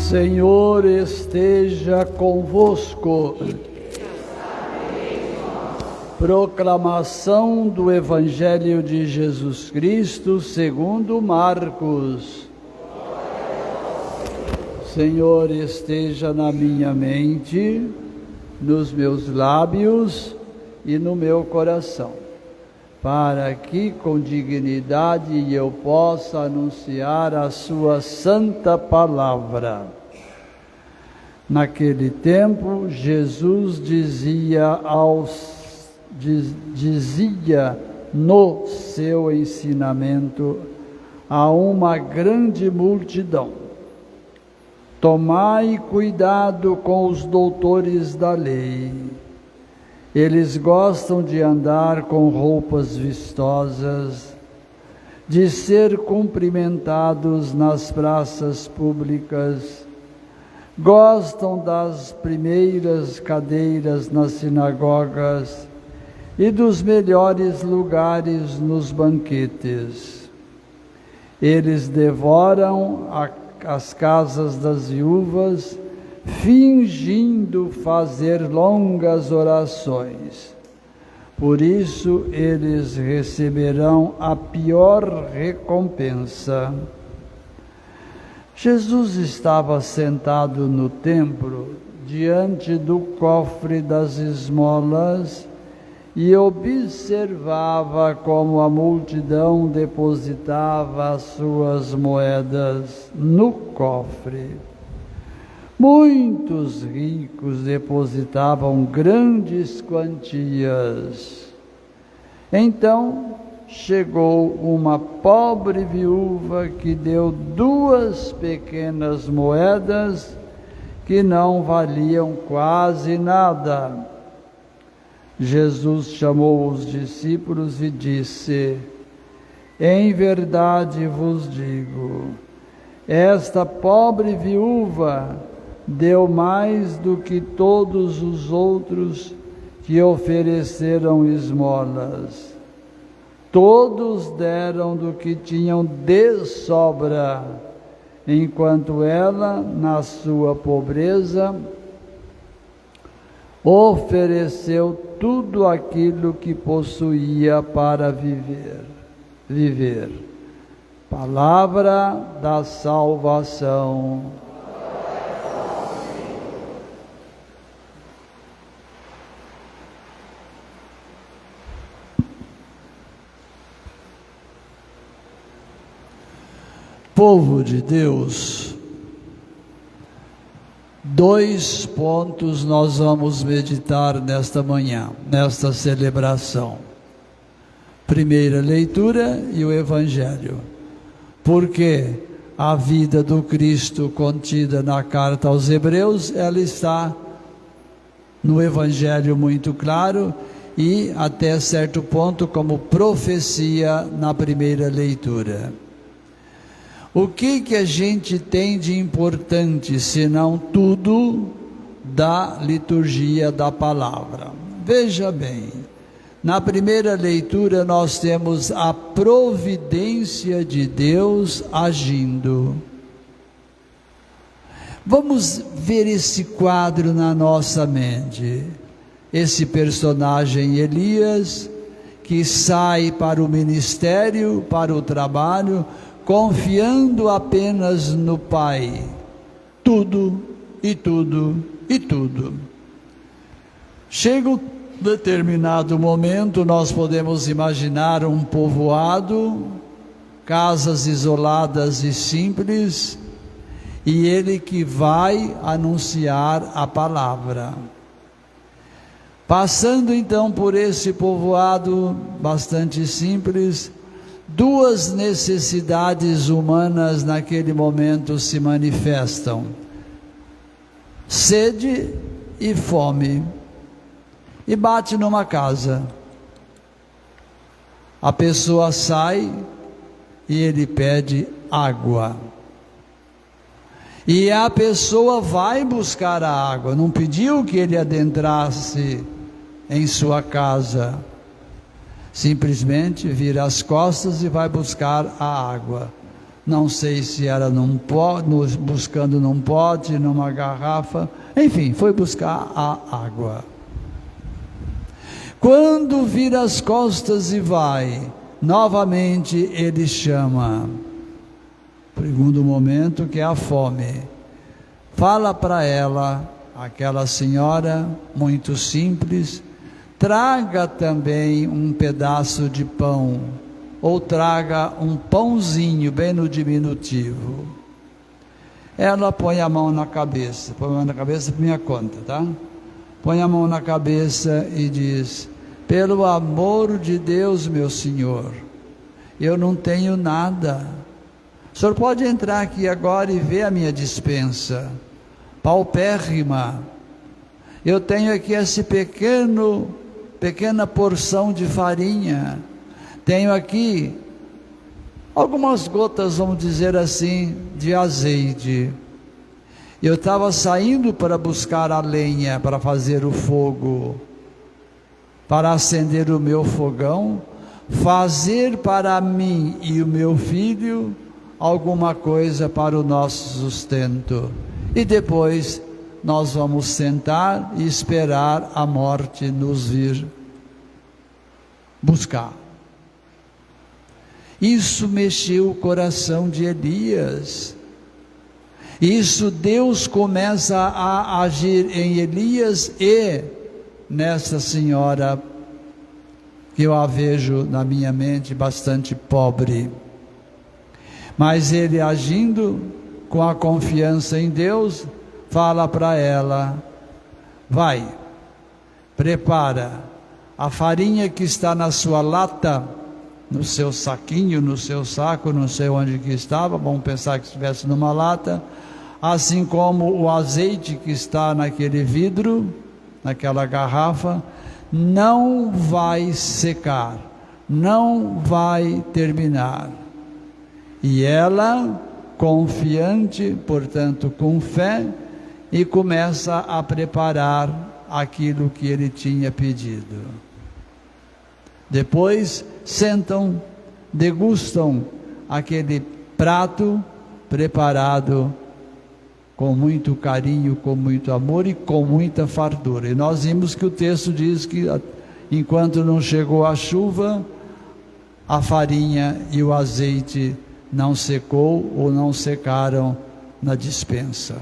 Senhor esteja convosco. Proclamação do Evangelho de Jesus Cristo segundo Marcos. Senhor esteja na minha mente, nos meus lábios e no meu coração, para que com dignidade eu possa anunciar a sua santa palavra. Naquele tempo, Jesus dizia no seu ensinamento a uma grande multidão: tomai cuidado com os doutores da lei. Eles gostam de andar com roupas vistosas, de ser cumprimentados nas praças públicas, gostam das primeiras cadeiras nas sinagogas e dos melhores lugares nos banquetes. Eles devoram as casas das viúvas, fingindo fazer longas orações. Por isso eles receberão a pior recompensa. Jesus estava sentado no templo, diante do cofre das esmolas, e observava como a multidão depositava as suas moedas no cofre. Muitos ricos depositavam grandes quantias. Então chegou uma pobre viúva que deu 2 pequenas moedas que não valiam quase nada. Jesus chamou os discípulos e disse: em verdade vos digo, esta pobre viúva deu mais do que todos os outros que ofereceram esmolas. Todos deram do que tinham de sobra, enquanto ela, na sua pobreza, ofereceu tudo aquilo que possuía para viver. Palavra da salvação. Povo de Deus, 2 pontos nós vamos meditar nesta manhã, nesta celebração. Primeira leitura e o Evangelho. Porque a vida do Cristo contida na carta aos Hebreus, ela está no Evangelho muito claro e até certo ponto como profecia na primeira leitura. O que a gente tem de importante, senão tudo da liturgia da palavra? Veja bem, na primeira leitura nós temos a providência de Deus agindo. Vamos ver esse quadro na nossa mente. Esse personagem Elias, que sai para o ministério, para o trabalho, confiando apenas no Pai, tudo e tudo e tudo. Chega um determinado momento, nós podemos imaginar um povoado, casas isoladas e simples, e ele que vai anunciar a palavra. Passando então por esse povoado bastante simples, 2 necessidades humanas naquele momento se manifestam: sede e fome. E bate numa casa. A pessoa sai e ele pede água. E a pessoa vai buscar a água, não pediu que ele adentrasse em sua casa. Simplesmente vira as costas e vai buscar a água. não sei se era buscando num pote, numa garrafa, enfim, foi buscar a água. Quando vira as costas e vai, novamente ele chama. Segundo momento, que é a fome. Fala para ela, aquela senhora muito simples, traga também um pedaço de pão, ou traga um pãozinho, bem no diminutivo. Ela põe a mão na cabeça, põe a mão na cabeça por minha conta, tá? Põe a mão na cabeça e diz: pelo amor de Deus, meu senhor, eu não tenho nada. O senhor pode entrar aqui agora e ver a minha despensa, paupérrima. Eu tenho aqui essa pequena porção de farinha. Tenho aqui algumas gotas, vamos dizer assim, de azeite. Eu estava saindo para buscar a lenha para fazer o fogo, para acender o meu fogão, fazer para mim e o meu filho alguma coisa para o nosso sustento. E depois nós vamos sentar e esperar a morte nos vir buscar. Isso mexeu o coração de Elias. Isso Deus começa a agir em Elias e nessa senhora, que eu a vejo na minha mente bastante pobre. Mas ele, agindo com a confiança em Deus, fala para ela: vai, prepara a farinha que está na sua lata, no seu saquinho, no seu saco, não sei onde que estava, vamos pensar que estivesse numa lata, assim como o azeite que está naquele vidro, naquela garrafa, não vai secar, não vai terminar. E ela, confiante, portanto com fé, e começa a preparar aquilo que ele tinha pedido. Depois sentam, degustam aquele prato preparado com muito carinho, com muito amor e com muita fartura. E nós vimos que o texto diz que enquanto não chegou a chuva, a farinha e o azeite não secou ou não secaram na despensa.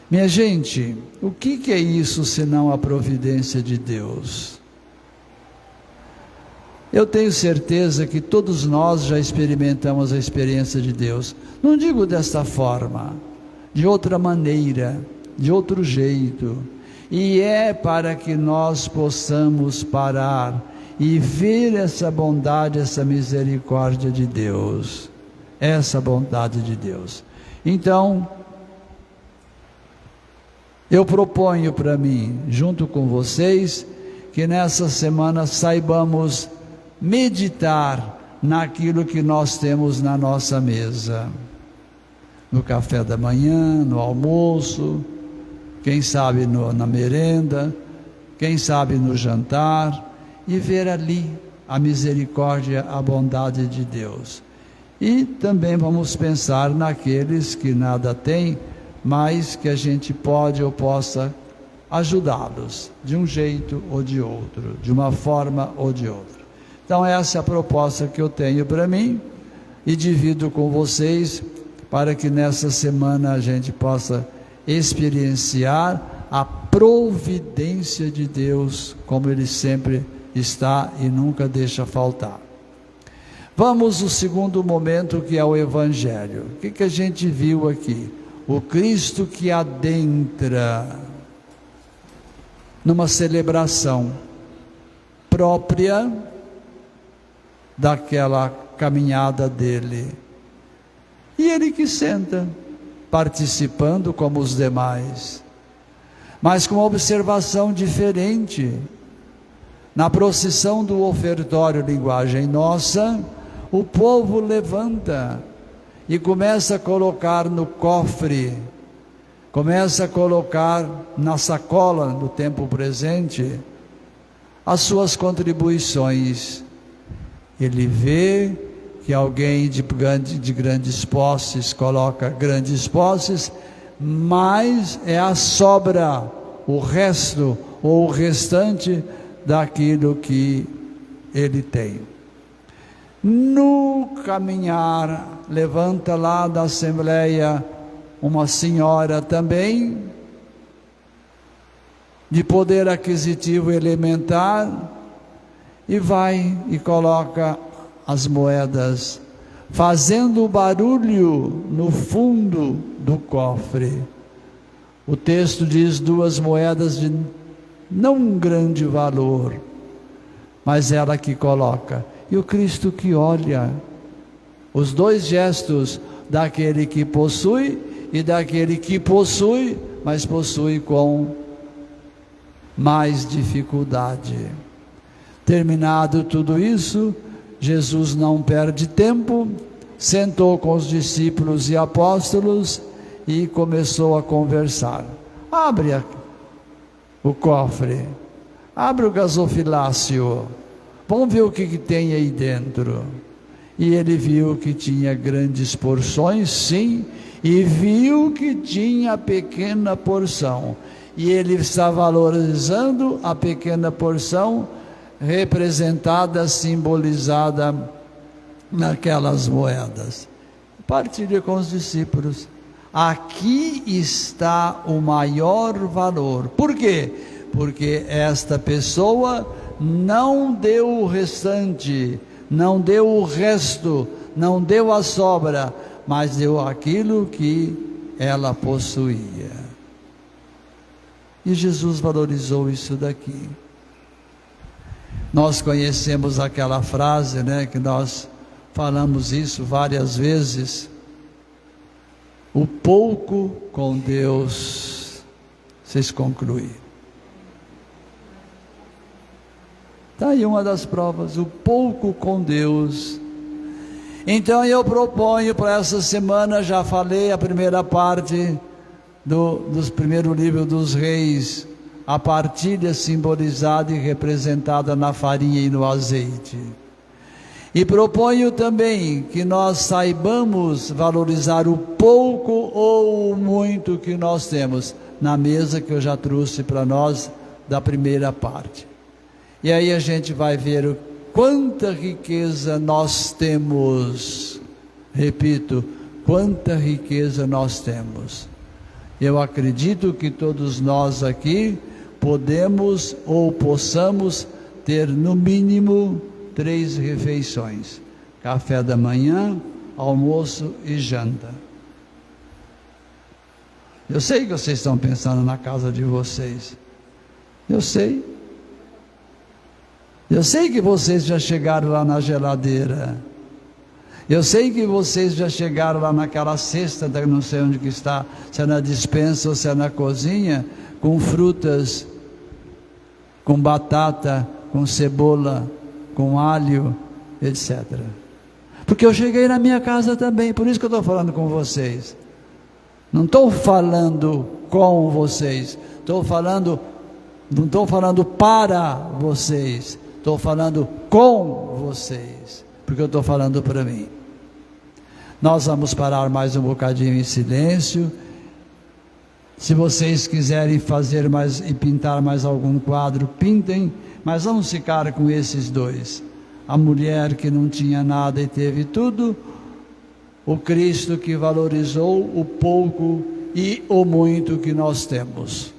Minha gente, o que é isso senão a providência de Deus? Eu tenho certeza que todos nós já experimentamos a experiência de Deus. Não digo desta forma, de outra maneira, de outro jeito. E é para que nós possamos parar e ver essa bondade, essa misericórdia de Deus. Essa bondade de Deus. Então, eu proponho para mim, junto com vocês, que nessa semana saibamos meditar naquilo que nós temos na nossa mesa. No café da manhã, no almoço, quem sabe na merenda, quem sabe no jantar, e ver ali a misericórdia, a bondade de Deus. E também vamos pensar naqueles que nada têm, mas que a gente pode ou possa ajudá-los, de um jeito ou de outro, de uma forma ou de outra. Então essa é a proposta que eu tenho para mim, e divido com vocês, para que nessa semana a gente possa experienciar a providência de Deus, como Ele sempre está e nunca deixa faltar. Vamos ao segundo momento, que é o Evangelho. O que a gente viu aqui? O Cristo que adentra numa celebração própria daquela caminhada dele. E ele que senta, participando como os demais, mas com uma observação diferente. Na procissão do ofertório, linguagem nossa, o povo levanta e começa a colocar no cofre, começa a colocar na sacola, no tempo presente, as suas contribuições. Ele vê que alguém de grandes posses coloca grandes posses, mas é a sobra, o resto ou o restante daquilo que ele tem. No caminhar, levanta lá da assembleia uma senhora também, de poder aquisitivo elementar, e vai e coloca as moedas, fazendo barulho no fundo do cofre. O texto diz 2 moedas de não grande valor, mas ela que coloca, e o Cristo que olha. Os 2 gestos daquele que possui e daquele que possui, mas possui com mais dificuldade. Terminado tudo isso, Jesus não perde tempo, sentou com os discípulos e apóstolos e começou a conversar. Abre o cofre, abre o gasofilácio, vamos ver o que tem aí dentro. E ele viu que tinha grandes porções, sim, e viu que tinha pequena porção. E ele está valorizando a pequena porção, representada, simbolizada naquelas moedas. Partilha com os discípulos. Aqui está o maior valor. Por quê? Porque esta pessoa não deu o restante, não deu o resto, não deu a sobra, mas deu aquilo que ela possuía. E Jesus valorizou isso daqui. Nós conhecemos aquela frase, né, que nós falamos isso várias vezes. O pouco com Deus. Vocês concluem. Está aí uma das provas, o pouco com Deus. Então eu proponho para essa semana, já falei a primeira parte dos primeiro livro dos Reis, a partilha simbolizada e representada na farinha e no azeite. E proponho também que nós saibamos valorizar o pouco ou o muito que nós temos, na mesa que eu já trouxe para nós da primeira parte. E aí a gente vai ver quanta riqueza nós temos. Repito, quanta riqueza nós temos. Eu acredito que todos nós aqui podemos ou possamos ter no mínimo 3 refeições: café da manhã, almoço e janta. Eu sei que vocês estão pensando na casa de vocês. Eu sei que vocês já chegaram lá na geladeira. Eu sei que vocês já chegaram lá naquela cesta, não sei onde que está, se é na despensa ou se é na cozinha, com frutas, com batata, com cebola, com alho, etc. Porque eu cheguei na minha casa também, por isso que eu estou falando com vocês. Não estou falando com vocês, não estou falando para vocês, estou falando com vocês, porque eu estou falando para mim. Nós vamos parar mais um bocadinho em silêncio. Se vocês quiserem fazer mais e pintar mais algum quadro, pintem, mas vamos ficar com esses 2. A mulher que não tinha nada e teve tudo, o Cristo que valorizou o pouco e o muito que nós temos.